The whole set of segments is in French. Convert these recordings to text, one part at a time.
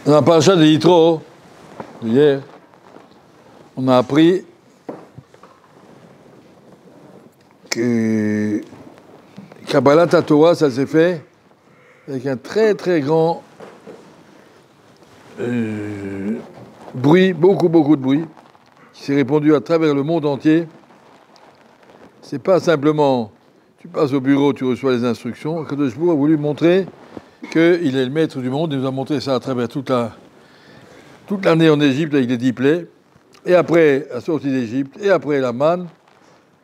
Dans la paracha de Yitro, hier, on a appris que Kabbalat HaTorah, ça s'est fait avec un très très grand bruit, beaucoup de bruit, qui s'est répandu à travers le monde entier. C'est pas simplement tu passes au bureau, tu reçois les instructions. Akadosh Baruch Hu a voulu montrer qu'il est le maître du monde. Il nous a montré ça à travers toute l'année en Égypte avec les 10 plaies. Et après la sortie d'Égypte, et après la manne,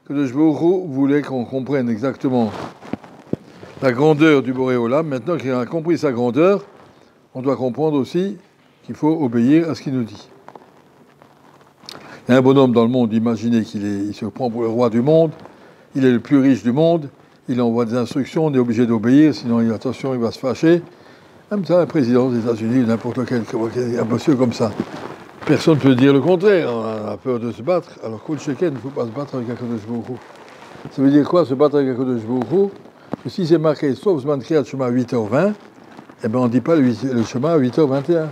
Akadosh Baruch Hu voulait qu'on comprenne exactement la grandeur du Boré Olam. Maintenant qu'il a compris sa grandeur, on doit comprendre aussi qu'il faut obéir à ce qu'il nous dit. Il y a un bonhomme dans le monde, imaginez il se prend pour le roi du monde, il est le plus riche du monde, il envoie des instructions, on est obligé d'obéir, sinon attention, il va se fâcher. Même ça, un président des États-Unis, n'importe quel, un monsieur comme ça. Personne ne peut dire le contraire, on a peur de se battre. Alors, Kol Sheken, il ne faut pas se battre avec Akadosh Baruch Hu. Ça veut dire quoi, se battre avec Akadosh Baruch Hu? Que si c'est marqué, sauf Zman Kriyat Shema à 8h20, eh bien on ne dit pas le Shema à 8h21.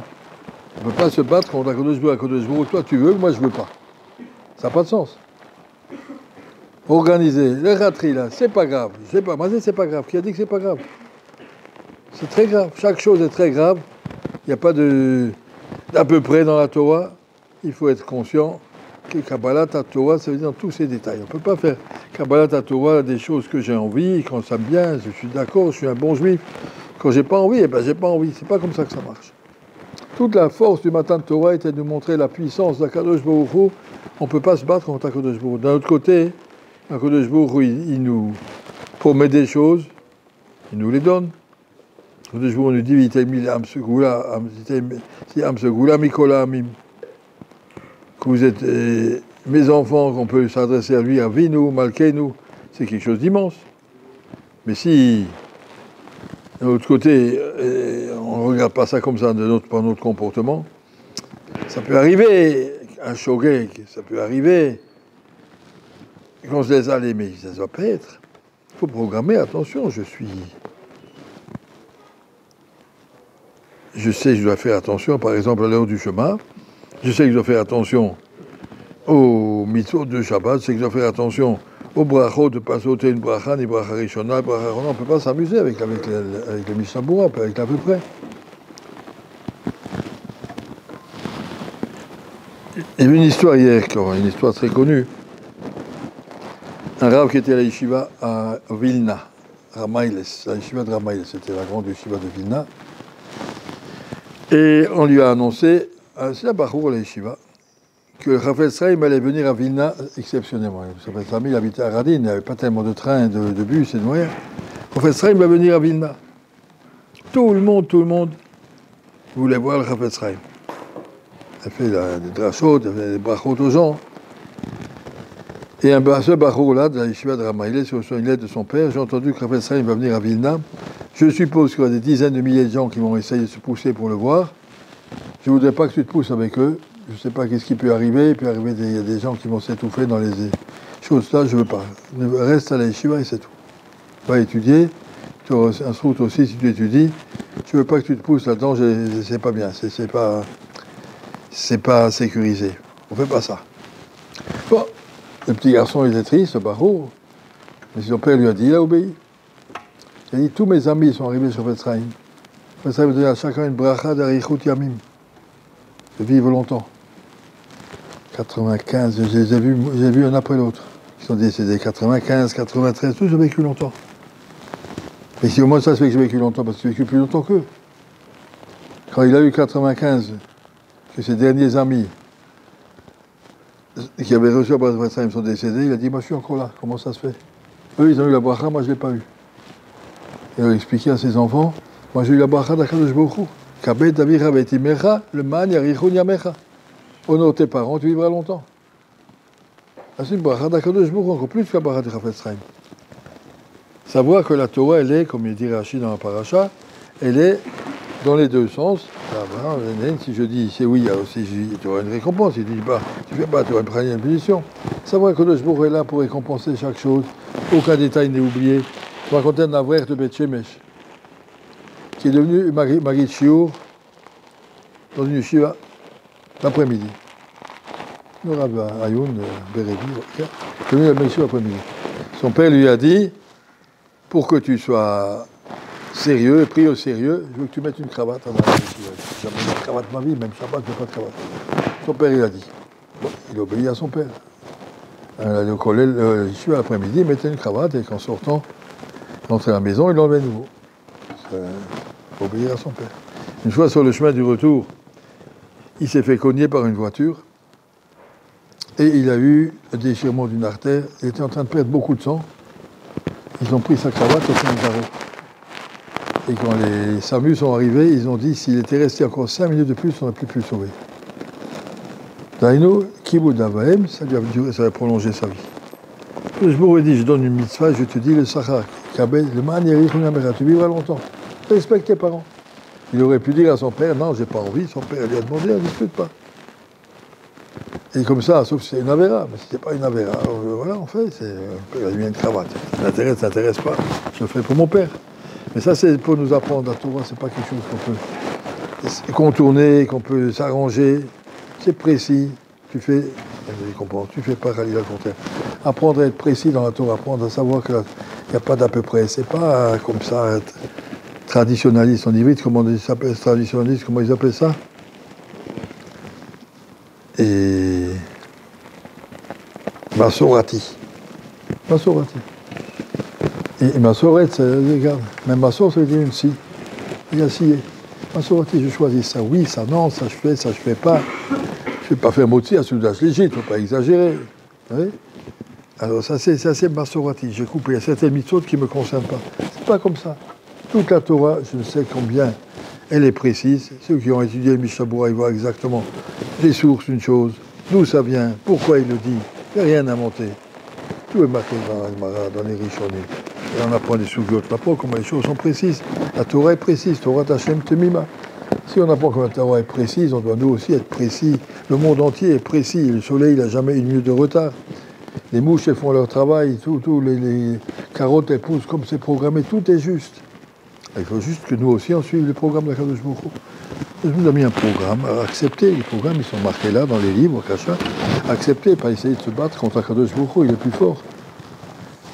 On ne peut pas se battre contre Akadosh Baruch Hu. Toi tu veux, moi je ne veux pas. Ça n'a pas de sens. Organiser, le ratri là, c'est pas grave. Je sais pas, moi c'est pas grave. Qui a dit que c'est pas grave? C'est très grave. Chaque chose est très grave. Il n'y a pas d'à peu près dans la Torah. Il faut être conscient que Kabbalat HaTorah, ça veut dire dans tous ces détails. On ne peut pas faire Kabbalat HaTorah des choses que j'ai envie, quand ça me vient, je suis d'accord, je suis un bon juif. Quand j'ai pas envie, eh ben j'ai pas envie. C'est pas comme ça que ça marche. Toute la force du matin de Torah était de nous montrer la puissance d'Akadosh Baruch Hu. On ne peut pas se battre contre Akadosh Baruch Hu. D'un autre côté, Akadosh Baruch Hu, il nous promet des choses, il nous les donne. Akadosh Baruch Hu nous dit que vous êtes mes enfants, qu'on peut s'adresser à lui, à Vinu, Malkeinu, c'est quelque chose d'immense. Mais si, d'un autre côté, on ne regarde pas ça comme ça par notre comportement, ça peut arriver, un shogeg, ça peut arriver qu'on se laisse aller, mais ça ne doit pas être. Il faut programmer, attention, je sais que je dois faire attention, par exemple, à l'heure du chemin. Je sais que je dois faire attention aux mitzvot de Shabbat. Je sais que je dois faire attention aux brachot, de ne pas sauter une bracha, ni bracha rishona, bracha rona. On ne peut pas s'amuser avec le Mishnah Berurah, avec l'à peu près. Il y a eu une histoire hier, une histoire très connue. Un rav qui était à la yeshiva à Vilna, Ramailes, la yeshiva de Ramailes, c'était la grande yeshiva de Vilna. Et on lui a annoncé, c'est la Bachour, la yeshiva, que Chafetz Chaim allait venir à Vilna exceptionnellement. Chafetz Chaim, il habitait à Radin, il n'y avait pas tellement de trains, de bus et de moyens. Chafetz Chaim va venir à Vilna. Tout le monde voulait voir le Chafetz Chaim. Il a fait des drachot, il a fait des brachot aux gens. Et ce Bachour-là, de la yeshiva de Ramailes, sur une lettre de son père, j'ai entendu que Chafetz Chaim va venir à Vilna. Je suppose qu'il y a des dizaines de milliers de gens qui vont essayer de se pousser pour le voir. Je ne voudrais pas que tu te pousses avec eux. Je ne sais pas qu'est-ce qui peut arriver. Il peut arriver il y a des gens qui vont s'étouffer dans les choses-là. Je ne veux pas. Reste à la yeshiva et c'est tout. Va étudier. Tu auras un route aussi si tu étudies. Je ne veux pas que tu te pousses là-dedans. C'est pas bien. C'est pas sécurisé. On ne fait pas ça. Bon, le petit garçon était triste, ce barreau. Mais son père lui a dit, il a obéi. Il a dit, tous mes amis sont arrivés sur Chafetz Chaim. Chafetz Chaim donner à chacun une bracha d'arichut yamim. De vivre longtemps. 95, je les ai vus un après l'autre. Ils sont décédés. 95, 93, tous ont vécu longtemps. Mais si au moins ça se fait que j'ai vécu longtemps, parce que j'ai vécu plus longtemps qu'eux. Quand il a eu 95, que ses derniers amis qui avaient reçu la bracha de Chafetz Chaim sont décédés, il a dit, moi je suis encore là, comment ça se fait? Eux, ils ont eu la bracha, moi je ne l'ai pas eu. Il a expliqué à ses enfants, moi j'ai eu la bracha d'Akadosh Baruch Hu. Kabed avicha vetimecha, le man yarichun yamecha. Honore tes parents, tu vivras longtemps. C'est une bracha d'Akadosh Baruch Hu, encore plus que la bracha de Chafetz Chaim. Savoir que la Torah, elle est, comme il dit Rashi dans la paracha, elle est dans les deux sens. Si je dis c'est oui, aussi tu auras une récompense. Si tu dis pas, tu fais pas, tu auras une punition. Savoir que Akadosh Baruch Hu est là pour récompenser chaque chose. Aucun détail n'est oublié. Je racontais un avraire de Beth Shemesh, qui est devenu Marit Shiur dans une yeshiva l'après-midi. Le Rav Ayoun, Berevi, il est venu à la yeshiva l'après-midi. Son père lui a dit, pour que tu sois sérieux, pris au sérieux, je veux que tu mettes une cravate dans la yeshiva. J'ai jamais mis de cravate de ma vie, même Shabbat, je n'ai pas de cravate. Son père, il a dit. Bon, il obéit à son père. Le collège, yeshiva l'après-midi, il mettait une cravate et qu'en sortant, il rentrait à la maison, il l'enlevait à nouveau. Il obéir à son père. Une fois sur le chemin du retour, il s'est fait cogner par une voiture et il a eu le déchirement d'une artère. Il était en train de perdre beaucoup de sang. Ils ont pris sa cravate au fond des arrêts. Et quand les SAMU sont arrivés, ils ont dit s'il était resté encore 5 minutes de plus, on n'aurait plus pu le sauver. Daino, Kibud Avahem, ça lui a duré, ça a prolongé sa vie. Je m'aurais dit, je donne une mitzvah, je te dis le Sachar, le manière, tu vivras longtemps. Respecte tes parents. Il aurait pu dire à son père, non, j'ai pas envie, son père lui a demandé, on ne discute pas. Et comme ça, sauf si c'est une avéra, mais si c'est pas une avéra, voilà, on fait, il a mis une cravate. Ça t'intéresse pas, je le fais pour mon père. Mais ça, c'est pour nous apprendre, la Torah, c'est pas quelque chose qu'on peut contourner, qu'on peut s'arranger, c'est précis, tu fais, tu fais pas le contraire. Apprendre à être précis dans la Torah, apprendre à savoir qu'il n'y a pas d'à peu près, c'est pas comme ça, être traditionnaliste, on dit vite, comment ils s'appellent, traditionnaliste, comment ils appellent ça? Et Masorati. Et Masoret, regarde, même Masor, ça veut dire une scie. Il a scié. Masorati, je choisis ça, oui, ça non, ça je fais pas. Je ne vais pas faire moti à Soudash légit, il ne faut pas exagérer. Oui. Alors ça c'est Masorati, j'ai coupé. Il y a certaines mitzvot qui ne me concernent pas. C'est pas comme ça. Toute la Torah, je ne sais combien elle est précise. Ceux qui ont étudié le Mishabura, ils voient exactement les sources d'une chose, d'où ça vient, pourquoi il le dit. Il n'y a rien à monter. Tout est marqué dans la Gemara, dans les Rishonim. Et on apprend des sougiotes. On apprend comment les choses sont précises. La Torah est précise. Torah Tachem Temima. Si on apprend que la Torah est précise, on doit nous aussi être précis. Le monde entier est précis. Le soleil n'a jamais une minute de retard. Les mouches, elles font leur travail. Les carottes, elles poussent comme c'est programmé. Tout est juste. Il faut juste que nous aussi, on suive le programme de la Kadosh Baruch Hu. Je vous ai mis un programme, accepter les programmes, ils sont marqués là, dans les livres, Kasha. Accepter, pas essayer de se battre contre la Kadosh Baruch Hu, il est plus fort.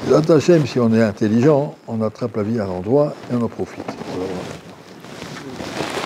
L'Atachem, si on est intelligent, on attrape la vie à l'endroit et on en profite. Voilà.